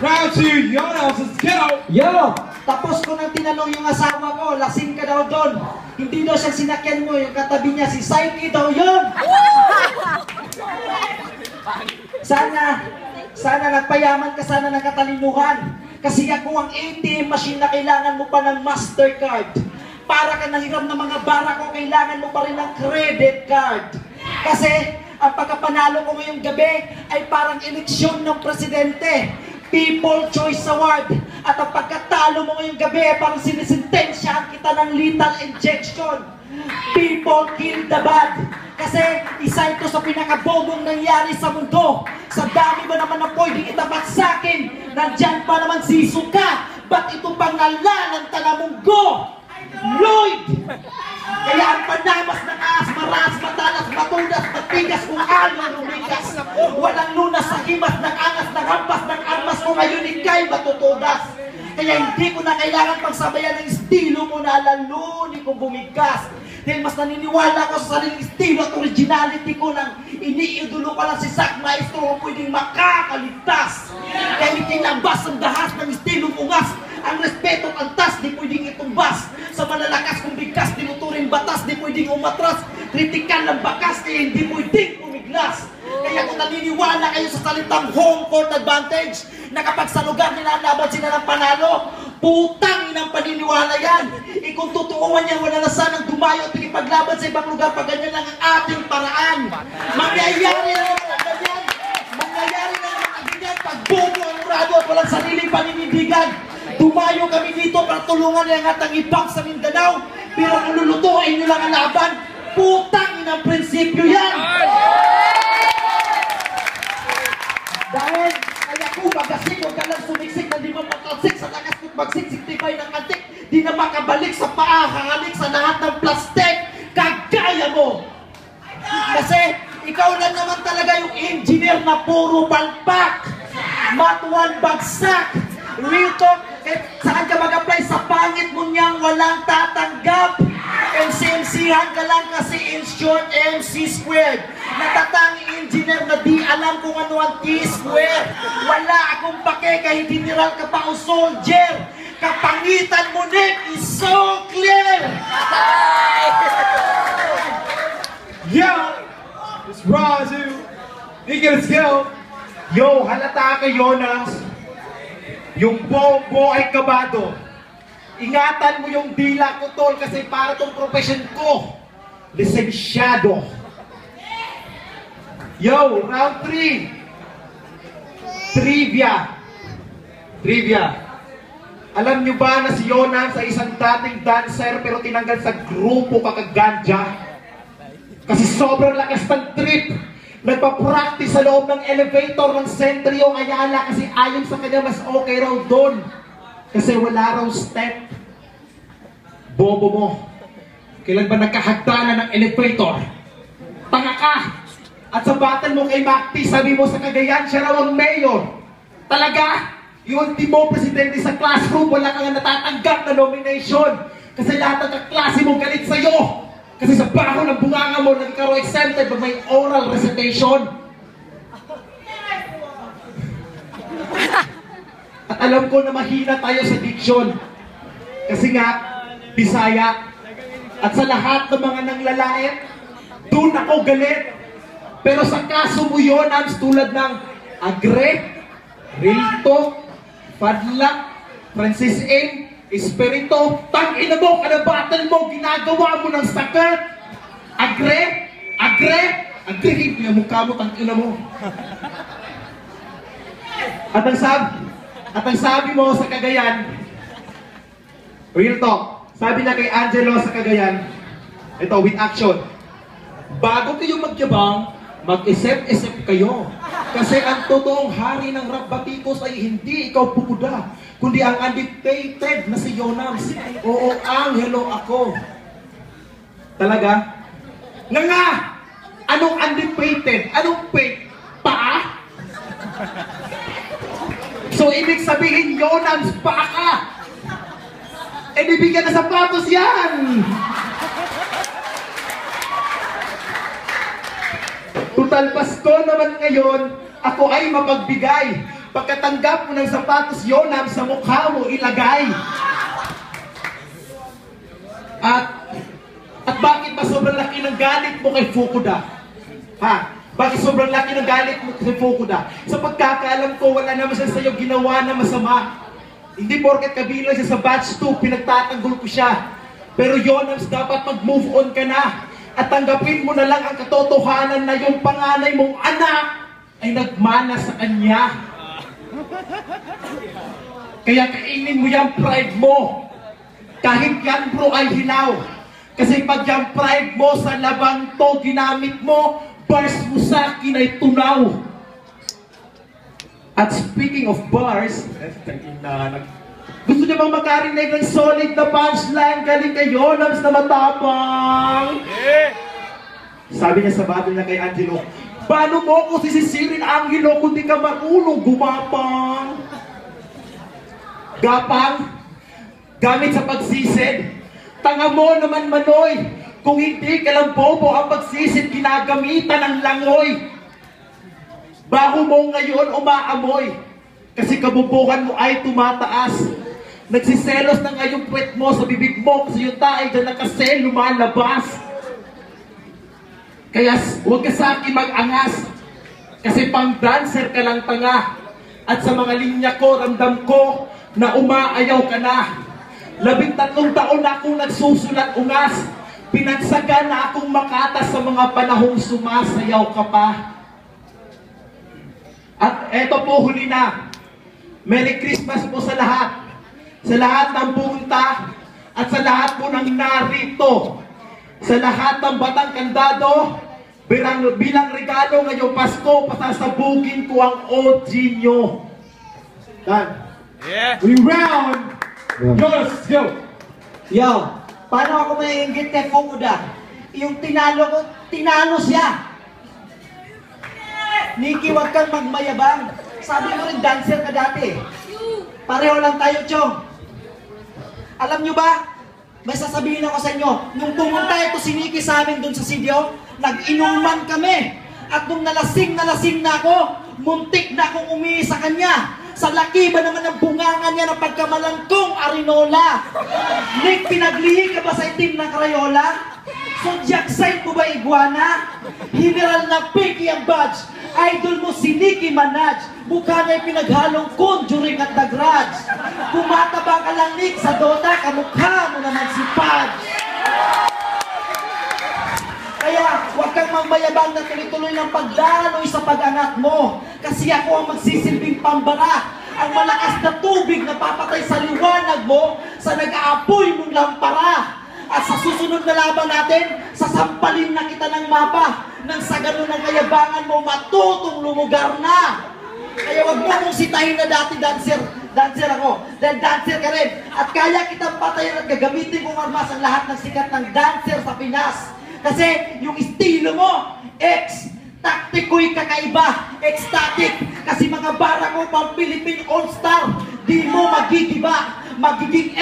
Round 2, Jonas, let's go! Yo! Tapos ko nang tinanong yung asawa ko, lasing ka daw doon. Hindi daw siya sinakyan mo, yung katabi niya, si Psyche daw yun! Sana nagpayaman ka sana ng katalinuhan. Kasi ako ang ATM machine na kailangan mo pa ng Mastercard. Para ka nahiram ng mga bara ko, kailangan mo pa rin ng credit card. Kasi ang pagkapanalo ko ngayong gabi ay parang eleksyon ng presidente. People Choice Award. At ang pagkatalo mo ngayong gabi ay parang sinisintensyahan kita ng lethal injection. People kill the bad. Kasi isa ito sa pinakabogong nangyari sa mundo. Sa dami ba naman na pwedeng itapat sa akin, nandyan pa naman si Suka. Ba't ito pang nalalanta na munggo? Lloyd! Kaya ang panamas ng ahas, maras, matalas, matudas, matigas, kung alon lumigas. Walang lunas sa himas ng angas, ng hampas, ng armas ko ngayon ikay matutudas. Kaya hindi ko na kailangan pagsabayan ng estilo mo na laluni kong bumigas. Dahil mas naniniwala ko sa sariling estilo at originality ko nang iniidolo ko lang si Zack Maestro kung pwedeng makakaligtas. Kaya itinabas ang dahas ng estilo bungas. Ang respeto at antas, di pwedeng itumbas. Sa malalakas kong bigkas, tinuturing batas, di pwedeng umatras. Kritikan ng bakas, kaya hindi pwedeng pumiglas. Kaya kung naniniwala kayo sa salitang home court advantage, na kapag sa lugar nilalaban sila ng panalo, putang inang paniniwala yan. Kung tutuuan yan, wala na sanang dumayo at ikipaglaban sa ibang lugar pag ganyan lang ang ating paraan. Mangyayari na naman ang ganyan. Mangyayari na naman ang ganyan pag bumo ang murado at walang sariling paninindigan. Dumayo kami dito para tulungan niya ang atang ibang sa Mindanao. Pero kung lulutuin nyo lang ang laban, putang inang prinsipyo yan. Dahil kaya kung magasik, huwag ka lang sumiksik na di mapatalsik sa lakas kung magsiksik tibay ng antik. Di na makabalik sa paa, hangalik sa lahat ng plastik. Kagaya mo! Kasi ikaw lang naman talaga yung engineer na puro palpak. Matuan bagsak. Real talk, saan ka mag-apply? Sa pangit mo niyang walang tatanggap. MC-MC-han ka lang kasi in short, MC squared. Natatanging engineer na di alam kung ano ang T-square. Wala akong pake kahit general ka pa o soldier. Kapangitan mo, Nick, is so clear! Yo! It's Razu! Let's go! Yo, halata ka, Jonas. Yung bobo ay kabado. Ingatan mo yung dila ko, tol, kasi para tong profession ko. Lisensyado. Yo, round 3. Trivia. Alam nyo ba na si Jonas ay isang dating dancer pero tinanggal sa grupo kakaganja? Kasi sobrang lakas ng trip. Nagpa-practice sa loob ng elevator ng Centrio Ayala kasi ayon sa kanya mas okay raw doon. Kasi wala raw step. Bobo mo. Kailan ba nagkahagdanan ng elevator? Tanga ka! At sa battle mo kay Macti, sabi mo sa Cagayan, siya raw ang mayor. Talaga? Yung ultimo presidente sa classroom, wala kang natatanggap na nomination. Kasi lahat ng kaklase mo galit sa'yo. Kasi sa baho ng bunganga mo, nagkaroon exempted pag may oral recitation. At alam ko na mahina tayo sa diction. Kasi nga, Bisaya. At sa lahat ng mga nanglalait, doon ako galit. Pero sa kaso mo yun, tulad ng Agre, Rilto, Padla, Francis M, Espirito, tangina mo, kanabattle mo, ginagawa mo ng sakat. Agre, yung mukha mo, tangina mo. At ang sabi mo sa Cagayan, real talk, sabi niya kay Angelo sa Cagayan, ito, with action, bago kayo magyabang, mag-isip-isip kayo. Kasi ang totoong hari ng rap batikos ay hindi ikaw pupuda, kundi ang undefeated na si Jonas. Oo, Angelo ako. Talaga? Nga! Anong undefeated? Anong fake? Paa? So, ibig sabihin, Jonas, paa ka! Eh, bibigyan na sapatos yan! Total Pasko naman ngayon, ako ay mapagbigay. Pagkatanggap mo ng sapatos, Yonam, sa mukha mo ilagay. At bakit ba sobrang laki ng galit mo kay Fukuda? Ha? Bakit sobrang laki ng galit mo kay Fukuda? Sa pagkakaalam ko, wala naman siya sa'yo ginawa na masama. Hindi porket kabilang siya sa batch 2, pinagtatanggol ko siya. Pero Yonams, dapat mag-move on ka na. At tanggapin mo na lang ang katotohanan na yung panganay mong anak ay nagmana sa kanya. Kaya kainin mo yung pride mo. Kahit yan bro ay hilaw. Kasi pag yung pride mo sa labang to ginamit mo, bars mo sa akin ay tunaw. At speaking of bars, gusto niya bang makarinig ng solid na punchline? Galing kay Yonams na matapang. Sabi niya sa battle niya kay Angelo, paano mo ko sisisirin, Angelo, kung di ka marunong gumapang? Gapang, gamit sa pagsisid. Tanga mo naman, Manoy. Kung hindi ka lang bobo ang pagsisid, ginagamitan ng langoy. Baho mo ngayon umaamoy. Kasi kabubukan mo ay tumataas. Nagsiselos na nga yung puwet mo sa bibig mo kasi yung tayo dyan nakasel lumalabas. Kaya huwag ka sa akin mag-angas. Kasi pang dancer ka lang tanga. At sa mga linya ko, ramdam ko na umaayaw ka na. 13 taon na akong nagsusulat ungas. Pinagsaga na akong makata sa mga panahong sumasayaw ka pa. At eto po, huli na. Merry Christmas po sa lahat. Sa lahat ng pumunta at sa lahat po ng narito. Sa lahat ng batang kandado, bilang regalo ngayong Pasko, pasasabugin ko ang OG nyo. Done. Yeah. We round. Let's go. Yo, paano ako maiinggit kay Fukuda? Yung tinalo siya. Nikki, wag kang magmayabang. Sabi mo rin, dancer ka dati. Pareho lang tayo, Chong. Alam nyo ba, may sasabihin ako sa inyo, nung pumunta ito si Nikki sa amin dun sa Sidyo, nag-inuman kami. At nung nalasing na ako, muntik na akong umihi sa kanya. Sa laki ba naman ang bungangan niya ng pagkamalangkong Arinola? Nick, pinaglihi ka ba sa itim ng Crayola? Zodiac sign mo ba iguana? General na Piggy ang badge. Idol mo si Nicki Minaj. Mukha niya'y pinaghalong Conjuring at The Grudge. Kumataba ka lang, Nick, sa Dota, kamukha mo naman si Pudge. Kaya huwag kang magmayabang na tuloy-tuloy ng pagdaloy sa pag-angat mo. Kasi ako ang magsisilbing pambara. Ang malakas na tubig na papatay sa liwanag mo sa nag-aapoy mong lampara. At sa susunod na laban natin, sasampalin na kita ng mapa. Nang sa ganun ang kayabangan mo, matutong lumugar na. Kaya wag mo kong sitahin na dati dancer. Dancer ako. Dahil dancer ka rin. At kaya kitang patayin at gagamitin kong armas ang lahat ng sikat ng dancer sa Pinas. Kasi yung estilo mo, taktiko'y kakaiba, ecstatic. Kasi mga bara ko pang Philippine All-Star, di mo magigiba, magiging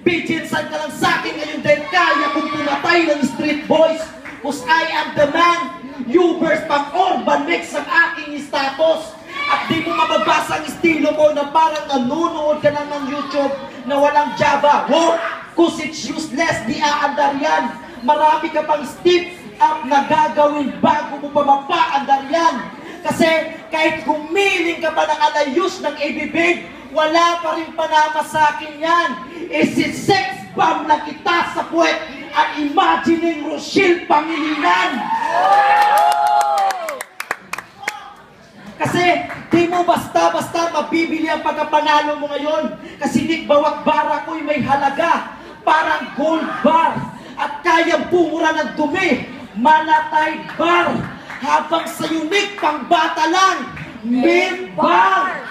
Pigeon-side ka lang sa akin ngayon dahil kaya kong pumatay ng street boys. Cause I am the man, Ubers pang urban mix ang aking status. At di mo mababasa ang estilo mo na parang nanunood ka lang ng YouTube na walang Java. Wow! Cause it's useless, di aandar yan. Marami ka pang step up na gagawin bago mo pa mapaandar yan. Kasi kahit gumiling ka pa ng alayos ng ibibig, wala pa rin panama sa akin yan. Isi-sex bomb na kita sa puwet at imagining Rochelle Pangilinan. Kasi di mo basta-basta mabibili ang pagkapanalo mo ngayon. Kasi Nick, bawat bara ko'y may halaga. Parang gold bar. At kayang bumura ng dumi. Malatay bar. Habang sa Nick, pang bata lang. Mint bar.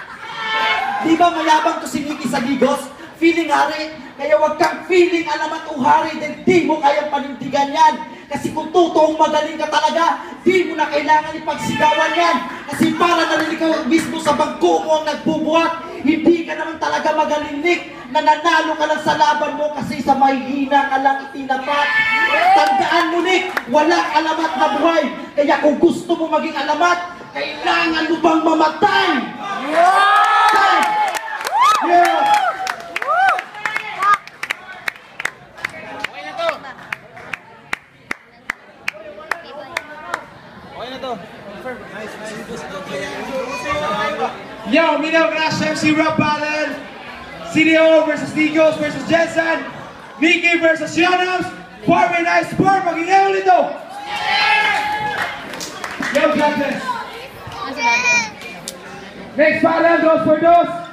Di ba mayabang to si Nicky sa Ligos? Feeling hari. Kaya wag kang feeling alamat o hari dahil di mo kayang panindigan yan. Kasi kung totoong magaling ka talaga, di mo na kailangan ipagsigawan yan. Kasi para narinig ka mismo sa bangko mo ang nagbubuhat, hindi ka naman talaga magaling, Nick. Nananalo ka lang sa laban mo kasi sa mahihina ka lang itinapat. Tandaan mo, Nick, walang alamat na buhay. Kaya kung gusto mo maging alamat, kailangan mo bang mamatay? Yeah! Yo, Minaw Crash MC Rob Allen, CDO versus Nikos versus Jensen, Nikki versus Yonoms, Farmer Nice Sport, mag-ingaw nito! Yo, judges! Next battle goes for those